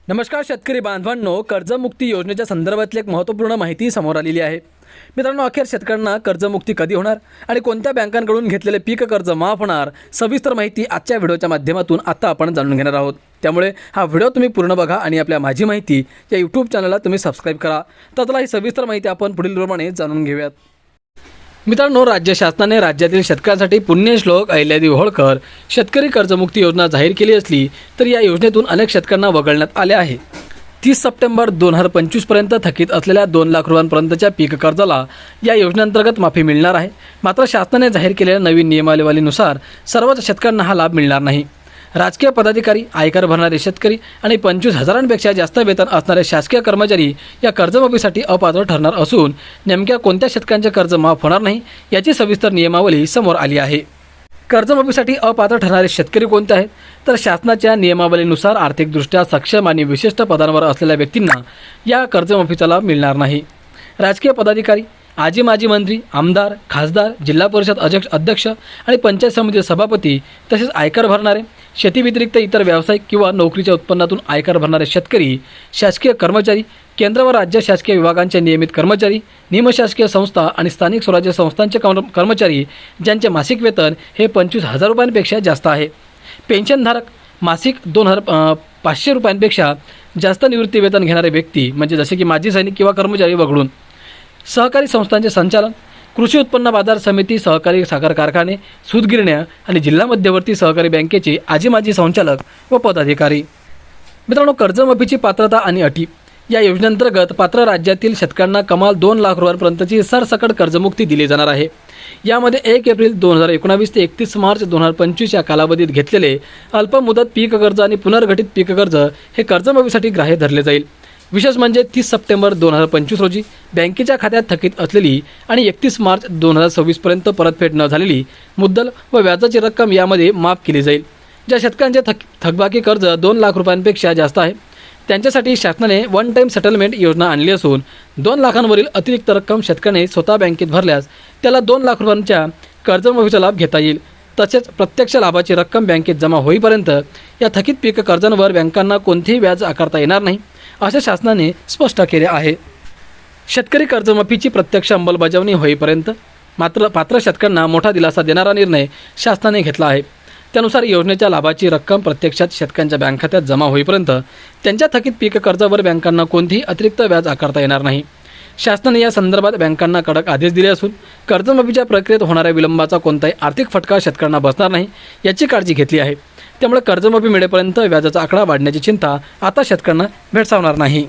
नमस्कार शेतकरी बांधवांनो, कर्जमुक्ती योजनेच्या संदर्भातली एक महत्त्वपूर्ण माहिती समोर आलेली आहे. मित्रांनो, अखेर शेतकऱ्यांना कर्जमुक्ती कधी होणार आणि कोणत्या बँकांकडून घेतलेले पीक कर्ज माफ होणार, सविस्तर माहिती आजच्या व्हिडिओच्या माध्यमातून आता आपण जाणून घेणार आहोत. त्यामुळे हा व्हिडिओ तुम्ही पूर्ण बघा आणि आपल्या माझी माहिती या यूट्यूब चॅनलला तुम्ही सबस्क्राईब करा. तर चला ही सविस्तर माहिती आपण पुढील प्रमाणे जाणून घेऊयात. मित्रांनो, राज्य शासनाने राज्यातील शेतकऱ्यांसाठी पुण्यश्लोक अहिल्यादेवी होळकर शेतकरी कर्जमुक्ती योजना जाहीर केली असली तरी या योजनेतून अनेक शेतकऱ्यांना वगळण्यात आले आहे. 30 सप्टेंबर 2025 पर्यंत थकीत असलेल्या 2 लाख रुपयांपर्यंतच्या पीक कर्जाला या योजनेअंतर्गत माफी मिळणार आहे. मात्र शासनाने जाहीर केलेल्या नवीन नियमावलीनुसार सर्वच शेतकऱ्यांना हा लाभ मिळणार नाही. राजकीय पदाधिकारी, आयकर भरणारे शेतकरी आणि 25,000पेक्षा जास्त वेतन असणारे शासकीय कर्मचारी या कर्जमाफीसाठी अपात्र ठरणार असून नेमक्या कोणत्या शेतकऱ्यांचे कर्ज माफ होणार नाही याची सविस्तर नियमावली समोर आली आहे. कर्जमाफीसाठी अपात्र ठरणारे शेतकरी कोणते आहेत? तर शासनाच्या नियमावलीनुसार आर्थिकदृष्ट्या सक्षम आणि विशिष्ट पदांवर असलेल्या व्यक्तींना या कर्जमाफीचा लाभ मिळणार नाही. राजकीय पदाधिकारी, माजी मंत्री, आमदार, खासदार, जिल्हा परिषद अध्यक्ष आणि पंचायत समिती सभापती, तसेच आयकर भरणारे, शेतीव्यतिरिक्त इतर व्यावसायिक किंवा नोकरीच्या उत्पन्नातून आयकर भरणारे शेतकरी, शासकीय कर्मचारी, केंद्र व राज्य शासकीय विभागांचे नियमित कर्मचारी, निमशासकीय संस्था आणि स्थानिक स्वराज्य संस्थांचे कर्मचारी ज्यांचे मासिक वेतन हे 25,000 रुपयांपेक्षा जास्त आहे. पेन्शनधारक, मासिक 2,500 रुपयांपेक्षा जास्त निवृत्ती वेतन घेणारे व्यक्ती म्हणजे जसे की माजी सैनिक किंवा कर्मचारी वगळून, सहकारी संस्थांचे संचालन, कृषी उत्पन्न बाजार समिती, सहकारी साखर कारखाने, सूतगिरण्या आणि जिल्हा मध्यवर्ती सहकारी बँकेचे माजी संचालक व पदाधिकारी. मित्रांनो, कर्जमाफीची पात्रता आणि अटी. या योजनेअंतर्गत पात्र राज्यातील शेतकऱ्यांना कमाल 2 लाख रुपयांपर्यंतची सरसकट कर्जमुक्ती दिली जाणार आहे. यामध्ये 1 एप्रिल 2019 ते 31 मार्च 2025 या कालावधीत घेतलेले अल्पमुदत पीक कर्ज आणि पुनर्गठित पीक कर्ज हे कर्जमाफीसाठी ग्राह्य धरले जाईल. विशेष म्हणजे 30 सप्टेंबर 2025 रोजी बँकेच्या खात्यात थकीत असलेली आणि 31 मार्च 2026 पर्यंत परतफेड न झालेली मुद्दल व व्याजाची रक्कम यामध्ये माफ केली जाईल. ज्या शेतकऱ्यांचे थकबाकी कर्ज 2 लाख रुपयांपेक्षा जास्त आहे त्यांच्यासाठी शासनाने वन टाईम सेटलमेंट योजना आणली असून 2 लाखांवरील अतिरिक्त रक्कम शेतकऱ्याने स्वतः बँकेत भरल्यास त्याला 2 लाख रुपयांच्या कर्जमाफीचा लाभ घेता येईल. तसेच प्रत्यक्ष लाभाची रक्कम बँकेत जमा होईपर्यंत या थकीत पीक कर्जांवर बँकांना कोणतेही व्याज आकारता येणार नाही असे शासनाने स्पष्ट केले आहे. शेतकरी कर्जमाफीची प्रत्यक्ष अंमलबजावणी होईपर्यंत मात्र पात्र शेतकऱ्यांना मोठा दिलासा देणारा निर्णय शासनाने घेतला आहे. त्यानुसार योजनेच्या लाभाची रक्कम प्रत्यक्षात शेतकऱ्यांच्या बँक खात्यात जमा होईपर्यंत त्यांच्या थकीत पीक कर्जावर बँकांना कोणतेही अतिरिक्त व्याज आकारता येणार नाही. शासनाने या संदर्भात बँकांना कडक आदेश दिले असून कर्जमाफीच्या प्रक्रियेत होणाऱ्या विलंबाचा कोणताही आर्थिक फटका शेतकऱ्यांना बसणार नाही याची काळजी घेतली आहे. त्यामुळे कर्जमाफी मिळेपर्यंत व्याजाचा आकडा वाढण्याची चिंता आता शेतकऱ्यांना भेडसावणार नाही.